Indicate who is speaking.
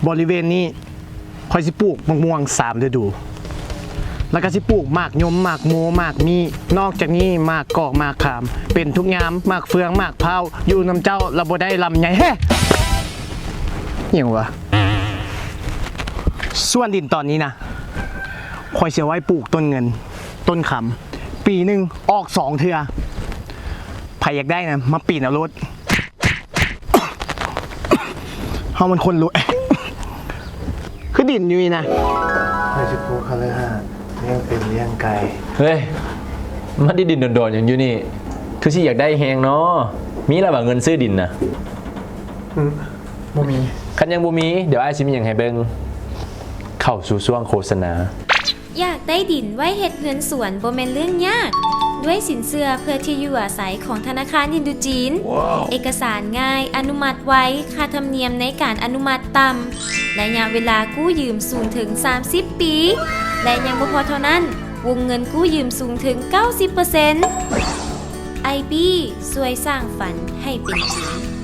Speaker 1: บริเวณนี้คอยสิปลูกมะม่วง3 ฤดูแล้วก็สิปลูกหมากยมหมากโมหมากมีนอกจากนี้หมากกอกหมากขามเป็นทุกยามหมากเฟืองหมากเผาอยู่น้ำเจ้าเราบ่ได้ลำใหญ่แฮ่เหี่ยงวะส่วนดินตอนนี้นะคอยเสียไว้ปลูกต้นเงินต้นคำปีหนึ่งออก2 เทื่อใครอยากได้นะมาปีนเอารถเฮามันคนรวยคือดินอยู่นี่นะ
Speaker 2: ไม่ใช่พวกคาเลยฮะเลี้ยงเป็นเลี้ยงไก่
Speaker 3: เฮ้ยมันได้ดินโดนๆอย่างอยู่นี่คือสิอยากได้แฮงเนาะมีแล้วบ่เงินซื้อดินนะ
Speaker 2: บ่มี
Speaker 3: คันยังบ่มีเดี๋ยวอ้ายสิมีหยังให้เบิ่งเข้าสู่ช่วงโฆษณา
Speaker 4: อยากได้ดินไว้เฮ็ดเฮือนสวนบ่แม่นเรื่องยากด้วยสินเชื่อเพื่อที่อยู่อาศัยของธนาคารอินโดจีน เอกสารง่ายอนุมัติไว้ค่าธรรมเนียมในการอนุมัติต่ำระยะเวลากู้ยืมสูงถึง30 ปี และยังบ่พอเท่านั้นวงเงินกู้ยืมสูงถึง 90% IB ช่วยสร้างฝันให้เป็นจริง